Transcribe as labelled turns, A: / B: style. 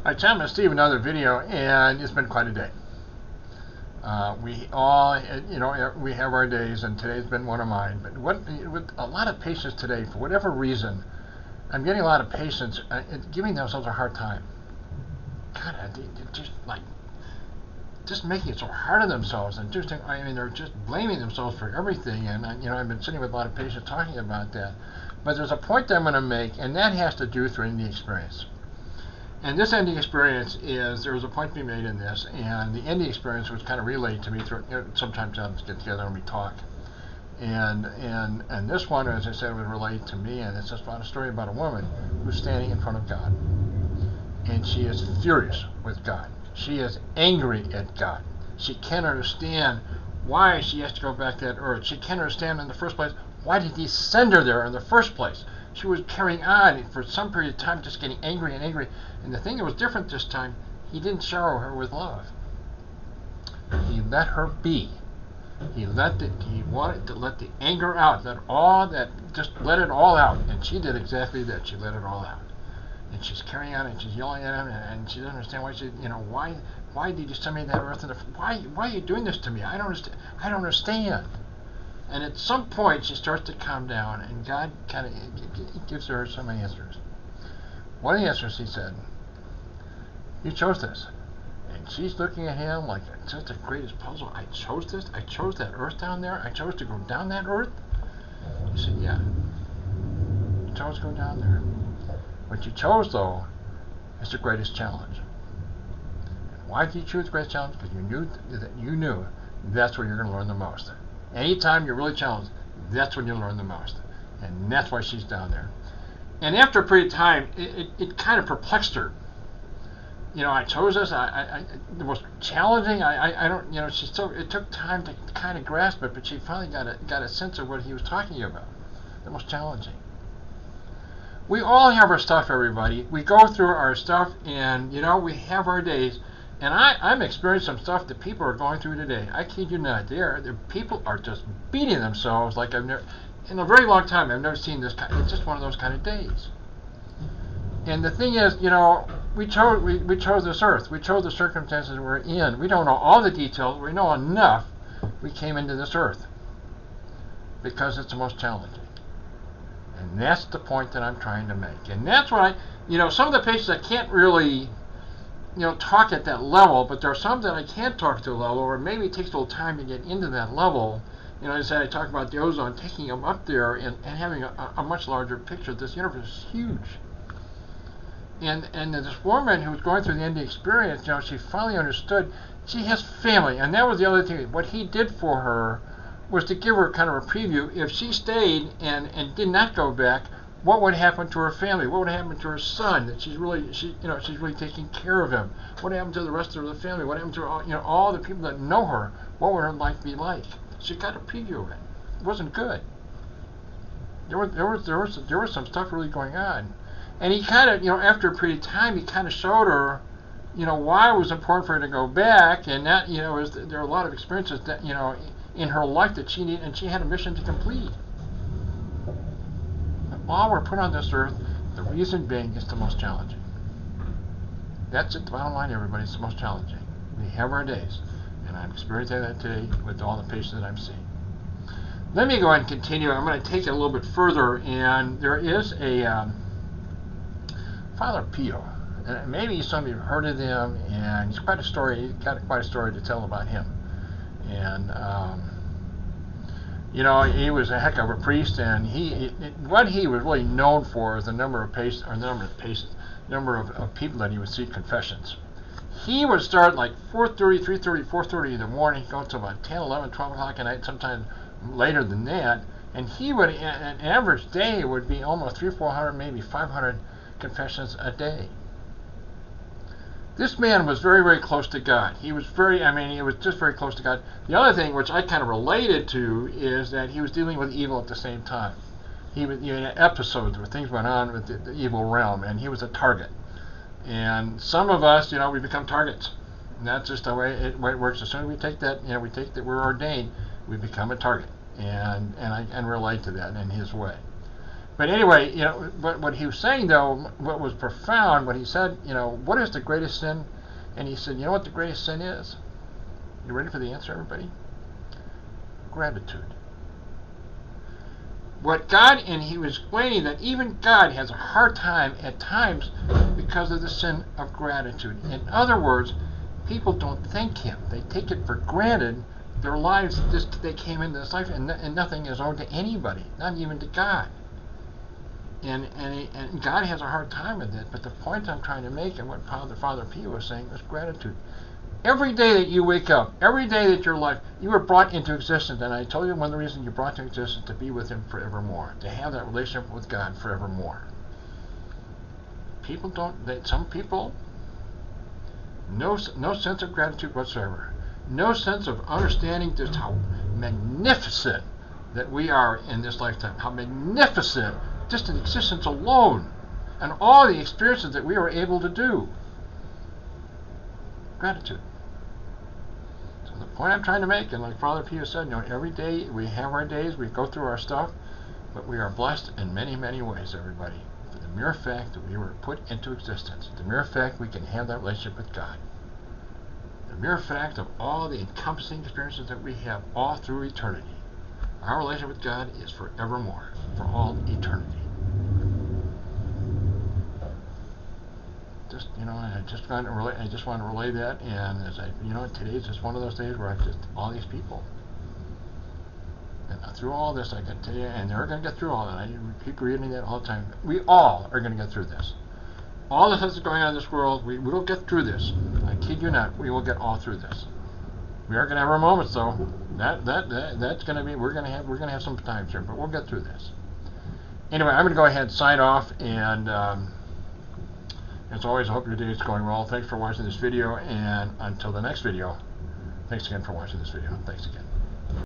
A: Hi, Tom and Steve, another video, and it's been quite a day. We all, we have our days, and today's been one of mine. But with a lot of patients today, for whatever reason, I'm getting a lot of patients giving themselves a hard time. God, just making it so hard on themselves, and they're just blaming themselves for everything. And I've been sitting with a lot of patients talking about that. But there's a point that I'm going to make, and that has to do through NDE experience. And this NDE experience is, there was a point to be made in this, and the NDE experience was kind of relayed to me through, sometimes I'll get together and we talk. And this one, as I said, was relayed to me, and it's just about a story about a woman who's standing in front of God. And she is furious with God. She is angry at God. She can't understand why she has to go back to that earth. She can't understand in the first place, why did he send her there in the first place? She was carrying on for some period of time, just getting angry and angry. And the thing that was different this time, he didn't shower her with love. He let her be. He wanted to let the anger out, just let it all out. And she did exactly that. She let it all out. And she's carrying on, and she's yelling at him, and she doesn't understand why did you send me to that earth? Why are you doing this to me? I don't understand. And at some point, she starts to calm down, and God kind of gives her some answers. One of the answers, he said, you chose this. And she's looking at him like, it's just the greatest puzzle. I chose this? I chose that earth down there? I chose to go down that earth? He said, yeah. You chose to go down there. What you chose, though, is the greatest challenge. And why did you choose the greatest challenge? Because you knew that's where you're going to learn the most. Anytime you're really challenged, that's when you learn the most. And that's why she's down there. And after a period of time, it kind of perplexed her. I chose this. The most challenging. It took time to kind of grasp it, but she finally got a sense of what he was talking about. The most challenging. We all have our stuff, everybody. We go through our stuff, and we have our days. And I'm experiencing some stuff that people are going through today. I kid you not. People are just beating themselves like I've never, in a very long time, I've never seen this kind. It's just one of those kind of days. And the thing is, we chose this earth. We chose the circumstances we're in. We don't know all the details. We know enough. We came into this earth because it's the most challenging. And that's the point that I'm trying to make. And that's what some of the patients I can't really talk at that level, but there are some that I can't talk to a level, or maybe it takes a little time to get into that level. As I talk about the ozone, taking them up there and having a much larger picture. This universe is huge. And this woman who was going through the NDE experience, she finally understood she has family, and that was the other thing. What he did for her was to give her kind of a preview. If she stayed and did not go back, what would happen to her family? What would happen to her son? That she's really taking care of him. What happened to the rest of the family? What happened to all the people that know her? What would her life be like? She got a preview of it. It wasn't good. There was some stuff really going on, and he kind of after a period of time he kind of showed her why it was important for her to go back, and that there are a lot of experiences that in her life that she needed, and she had a mission to complete. All we're put on this earth, the reason being, is the most challenging. That's it, the bottom line, everybody. It's the most challenging. We have our days, and I'm experiencing that today with all the patients that I'm seeing. Let me go ahead and continue. I'm going to take it a little bit further, and there is a Father Pio. And maybe some of you have heard of him, and he's got quite a story to tell about him. And he was a heck of a priest, and what he was really known for is the number of people that he would see confessions. He would start like 4:30, 3:30, 4:30 in the morning. He'd go until about 10, 11, 12 o'clock at night, sometimes later than that. And he would, an average day would be almost 300, 400, maybe 500 confessions a day. This man was very, very close to God. He was just very close to God. The other thing, which I kind of related to, is that he was dealing with evil at the same time. He had episodes where things went on with the evil realm, and he was a target. And some of us, we become targets. And that's just the way it works. As soon as we take that, we're ordained, we become a target. And I can relate to that in his way. But anyway, what he was saying though, what was profound, what he said, what is the greatest sin? And he said, you know what the greatest sin is? You ready for the answer, everybody? Gratitude. And he was explaining that even God has a hard time at times because of the sin of gratitude. In other words, people don't thank him. They take it for granted. Their lives, they came into this life and nothing is owed to anybody, not even to God. And God has a hard time with it. But the point I'm trying to make, and what Father P was saying, is gratitude. Every day that you wake up, every day that your life, you were brought into existence, and I told you one of the reasons you brought into existence to be with him forevermore, to have that relationship with God forevermore. Some people, no sense of gratitude whatsoever. No sense of understanding just how magnificent that we are in this lifetime. How magnificent just in existence alone, and all the experiences that we were able to do. Gratitude. So the point I'm trying to make, and like Father Pio said, every day we have our days, we go through our stuff, but we are blessed in many, many ways, everybody. For the mere fact that we were put into existence, the mere fact we can have that relationship with God, the mere fact of all the encompassing experiences that we have all through eternity. Our relationship with God is forevermore, for all eternity. I just want to relay that, and as today's just one of those days where all these people, and through all this, I can tell you, and they're going to get through all that. I keep reading that all the time. We all are going to get through this. All the stuff that's going on in this world, we will get through this. I kid you not, we will get all through this. We are going to have our moments, though. That's going to be. We're going to have some times here, but we'll get through this. Anyway, I'm going to go ahead and sign off, and as always, I hope your day is going well. Thanks for watching this video, and until the next video, thanks again for watching this video. Thanks again.